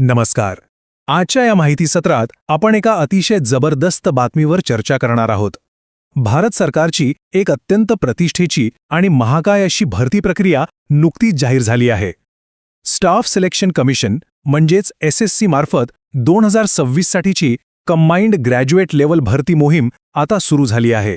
नमस्कार. आजच्या या माहिती सत्रात आपण एका अतिशय जबरदस्त बातमीवर चर्चा करणार आहोत. भारत सरकारची एक अत्यंत प्रतिष्ठेची आणि महाकाय अशी भरती प्रक्रिया नुकतीच जाहीर झाली आहे. स्टाफ सिलेक्शन कमिशन म्हणजेच SSC मार्फत 2026 साठीची कंबाइंड ग्रॅज्युएट लेव्हल भरती मोहीम आता सुरू झाली आहे.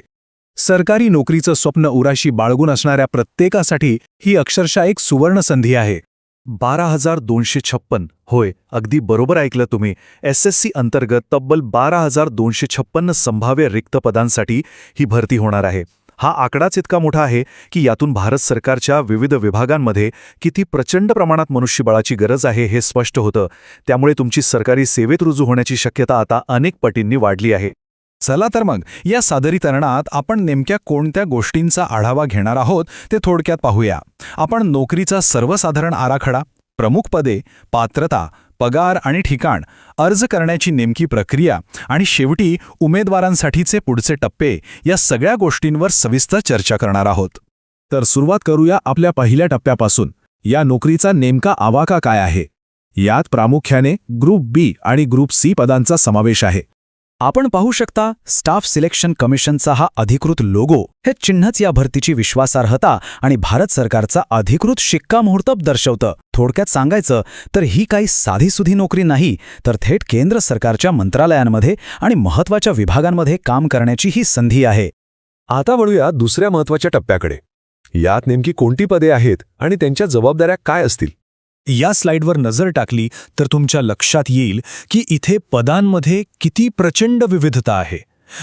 सरकारी नोकरीचं स्वप्न उराशी बाळगून असणाऱ्या प्रत्येकासाठी ही अक्षरशः एक सुवर्ण संधी आहे. 12,256. होय, अगदी बरोबर ऐकलं तुम्ही. SSC अंतर्गत तब्बल 12,256 संभाव्य रिक्त पदांसाठी ही भरती होणार आहे. हा आकडाच इतका मोठा आहे की यातून भारत सरकारच्या विविध विभागांमध्ये किती प्रचंड प्रमाणात मनुष्यबळाची गरज आहे हे स्पष्ट होतं. त्यामुळे तुमची सरकारी सेवेत रुजू होण्याची शक्यता आता अनेक पटींनी वाढली आहे. चला तर मग या सादरीकरणात आपण नेमक्या कोणत्या गोष्टींचा आढावा घेणार आहोत ते थोडक्यात पाहूया. आपण नोकरीचा सर्वसाधारण आराखडा, प्रमुख पदे, पात्रता, पगार आणि ठिकाण, अर्ज करण्याची नेमकी प्रक्रिया आणि शेवटी उमेदवारांसाठीचे पुढचे टप्पे या सगळ्या गोष्टींवर सविस्तर चर्चा करणार आहोत. तर सुरुवात करूया आपल्या पहिल्या टप्प्यापासून. या नोकरीचा नेमका आवाका काय आहे? यात प्रामुख्याने ग्रुप B आणि ग्रुप C पदांचा समावेश आहे. आपण पाहू शकता स्टाफ सिलेक्शन कमिशनचा हा अधिकृत लोगो. हे चिन्हच या भरतीची विश्वासार्हता आणि भारत सरकारचा अधिकृत शिक्कामोर्तब दर्शवतं. थोडक्यात सांगायचं तर ही काही साधीसुधी नोकरी नाही, तर थेट केंद्र सरकारच्या मंत्रालयांमध्ये आणि महत्त्वाच्या विभागांमध्ये काम करण्याची ही संधी आहे. आता वळूया दुसऱ्या महत्त्वाच्या टप्प्याकडे. यात नेमकी कोणती पदे आहेत आणि त्यांच्या जबाबदाऱ्या काय असतील? या स्लाइडवर नजर टाकली तर तुमच्या लक्षात येईल की इथे पदांमध्ये किती प्रचंड विविधता आहे.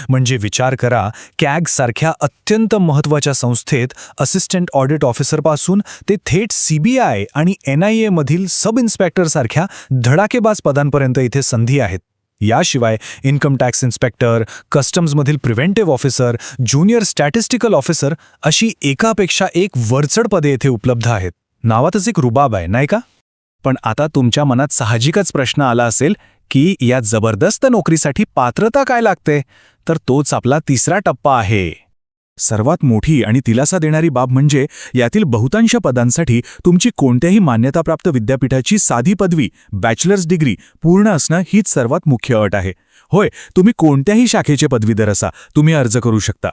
म्हणजे विचार करा, कॅग सारख्या अत्यंत महत्त्वाच्या संस्थेत असिस्टंट ऑडिट ऑफिसरपासून ते थेट CBI आणि NIA मधील सब इन्स्पेक्टरसारख्या धडाकेबाज पदांपर्यंत इथे संधी आहेत. याशिवाय इन्कम टॅक्स इन्स्पेक्टर, कस्टम्समधील preventive officer, junior statistical officer अशी एकापेक्षा एक वरचढ पदे येथे उपलब्ध आहेत. नावातच एक रुबाब आहे, नाही का? पण आता तुमच्या मनात साहजिकच प्रश्न आला असेल की या जबरदस्त नोकरीसाठी पात्रता काय लागते? तर तोच आपला तिसरा टप्पा आहे. सर्वात मोठी आणि दिलासा देणारी बाब म्हणजे यातील बहुतांश पदांसाठी तुमची कोणत्याही मान्यताप्राप्त विद्यापीठाची साधी पदवी, बॅचलर्स डिग्री पूर्ण असणं हीच सर्वात मुख्य अट आहे. होय, तुम्ही कोणत्याही शाखेचे पदवीधर असा, तुम्ही अर्ज करू शकता.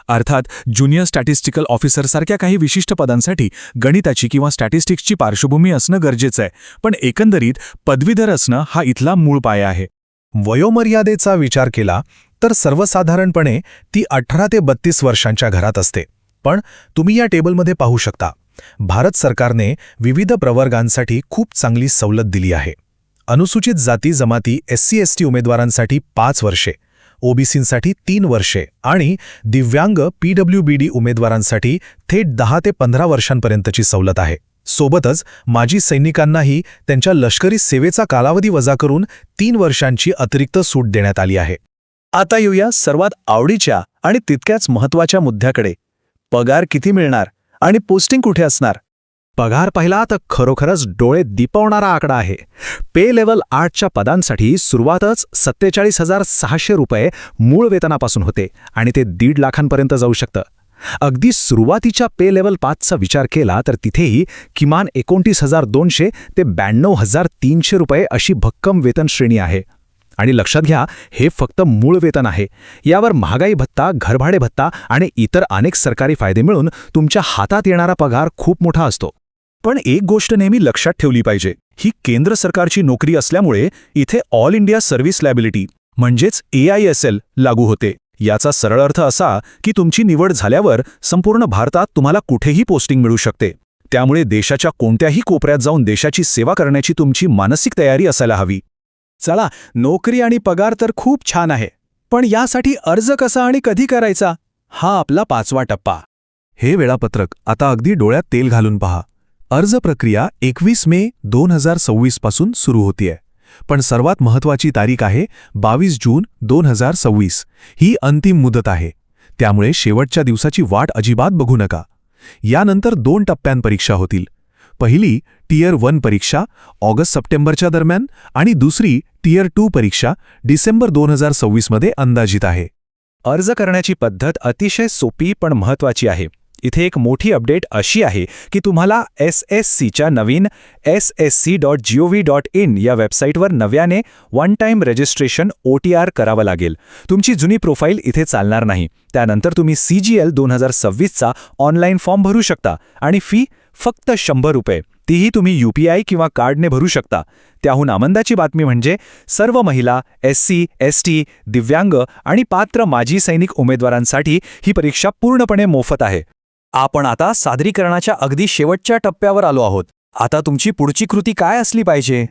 अर्थात ज्युनियर स्टॅटिस्टिकल ऑफिसरसारख्या काही विशिष्ट पदांसाठी गणिताची किंवा स्टॅटिस्टिक्सची पार्श्वभूमी असणं गरजेचं आहे, पण एकंदरीत पदवीधर असणं हा इथला मूळ पाया आहे. वयोमर्यादेचा विचार केला तर सर्वसाधारणपणे ती 18 ते 32 वर्षांच्या घरात असते. पण तुम्ही या टेबलमध्ये पाहू शकता, भारत सरकारने विविध प्रवर्गांसाठी खूप चांगली सवलत दिली आहे. अनुसूचित जाती जमाती SC/ST उमेदवारांसाठी 5 वर्षे, OBCसाठी 3 वर्षे आणि दिव्यांग PWBD उमेदवारांसाठी थेट 10 ते 15 वर्षांपर्यंतची सवलत आहे. सोबतच माजी सैनिकांनाही त्यांच्या लष्करी सेवेचा कालावधी वजा करून 3 वर्षांची अतिरिक्त सूट देण्यात आली आहे. आता येऊया सर्वात आवडीच्या आणि तितक्याच महत्त्वाच्या मुद्द्याकडे. पगार किती मिळणार आणि पोस्टिंग कुठे असणार? पगार पाहिला तर खरोखरच डोळे दिपवणारा आकडा आहे. पे लेव्हल 8च्या पदांसाठी सुरुवातच 47,600 रुपये मूळ वेतनापासून होते आणि ते 1.5 लाखांपर्यंत जाऊ शकतं. अगदी सुरुवातीच्या पे लेव्हल 5चा विचार केला तर तिथेही किमान 29,200 ते 92,300 रुपये अशी भक्कम वेतन श्रेणी आहे. आणि लक्षात घ्या, हे फक्त मूळ वेतन आहे. यावर महागाई भत्ता, घरभाडे भत्ता आणि इतर अनेक सरकारी फायदे मिळून तुमच्या हातात येणारा पगार खूप मोठा असतो. पण एक गोष्ट नेहमी लक्षात ठेवली पाहिजे, ही केंद्र सरकारची नोकरी असल्यामुळे इथे ऑल इंडिया सर्व्हिस लायबिलिटी म्हणजेच AISL लागू होते. याचा सरळ अर्थ असा की तुमची निवड झाल्यावर संपूर्ण भारतात तुम्हाला कुठेही पोस्टिंग मिळू शकते. त्यामुळे देशाच्या कोणत्याही कोपऱ्यात जाऊन देशाची सेवा करण्याची तुमची मानसिक तयारी असायला हवी. चला, नोकरी आणि पगार तर खूप छान आहे, पण यासाठी अर्ज कसा आणि कधी करायचा हा आपला 5वा टप्पा. हे वेळापत्रक आता अगदी डोळ्यात तेल घालून पहा. अर्ज प्रक्रिया 21 मे 2026 पासून सुरू होतीये. पण सर्वात महत्त्वाची तारीख आहे 22 जून 2026. ही अंतिम मुदत आहे. त्यामुळे शेवटच्या दिवसाची वाट अजिबात बघू नका. यानंतर 2 टप्प्यां परीक्षा होतील. पहिली टियर 1 परीक्षा ऑगस्ट-सप्टेंबरच्या दरम्यान आणि दुसरी टियर 2 परीक्षा डिसेंबर 2026 मध्ये अंदाजित आहे. अर्ज करण्याची पद्धत अतिशय सोपी पण महत्त्वाची आहे. इथे एक मोठी अपडेट अशी आहे की तुम्हाला SSCच्या नवीन ssc.gov.in या वेबसाईटवर नव्याने वन टाईम रजिस्ट्रेशन OTR करावं लागेल. तुमची जुनी प्रोफाईल इथे चालणार नाही. त्यानंतर तुम्ही CGL 2026चा ऑनलाईन फॉर्म भरू शकता आणि फी फक्त 100 रुपये. तीही तुम्ही UPI किंवा कार्डने भरू शकता. त्याहून आनंदाची बातमी म्हणजे सर्व महिला, SC, ST, दिव्यांग आणि पात्र माजी सैनिक उमेदवारांसाठी ही परीक्षा पूर्णपणे मोफत आहे. आपण आता सादरीकरणाच्या अगदी शेवटच्या टप्प्यावर आलो आहोत. आता तुमची पुढची कृती काय असली पाहिजे?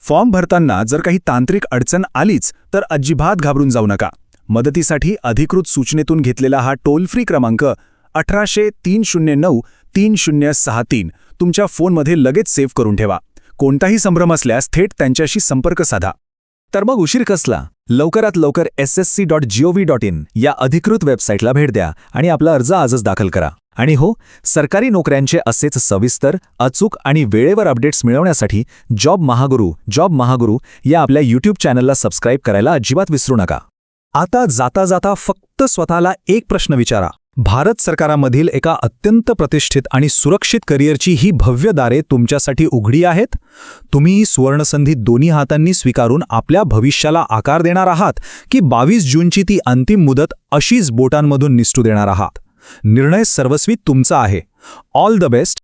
फॉर्म भरताना जर काही तांत्रिक अडचण आलीच तर अजिबात घाबरून जाऊ नका. मदतीसाठी अधिकृत सूचनेतून घेतलेला हा टोल फ्री क्रमांक 1800-309-3063 तुमच्या फोनमध्ये लगेच सेव्ह करून ठेवा. कोणताही संभ्रम असल्यास थेट त्यांच्याशी संपर्क साधा. तर मग उशीर कसला? लवकरात लवकर ssc.gov.in या अधिकृत वेबसाईटला भेट द्या आणि आपला अर्ज आजच दाखल करा. आणि हो, सरकारी नोकऱ्यांचे असेच सविस्तर, अचूक आणि वेळेवर अपडेट्स मिळवण्यासाठी जॉब महागुरू या आपल्या YouTube चॅनलला सबस्क्राईब करायला अजिबात विसरू नका. आता जाता जाता फक्त स्वतःला एक प्रश्न विचारा. भारत सरकारामधील एका अत्यंत प्रतिष्ठित आणि सुरक्षित करिअरची ही भव्य दारे तुमच्यासाठी उघडी आहेत? तुम्ही ही सुवर्णसंधी दोन्ही हातांनी स्वीकारून आपल्या भविष्याला आकार देणार आहात की 22 जूनची ती अंतिम मुदत अशीच बोटांमधून निसटू देणार आहात? निर्णय सर्वस्वी तुमचा आहे. All the best.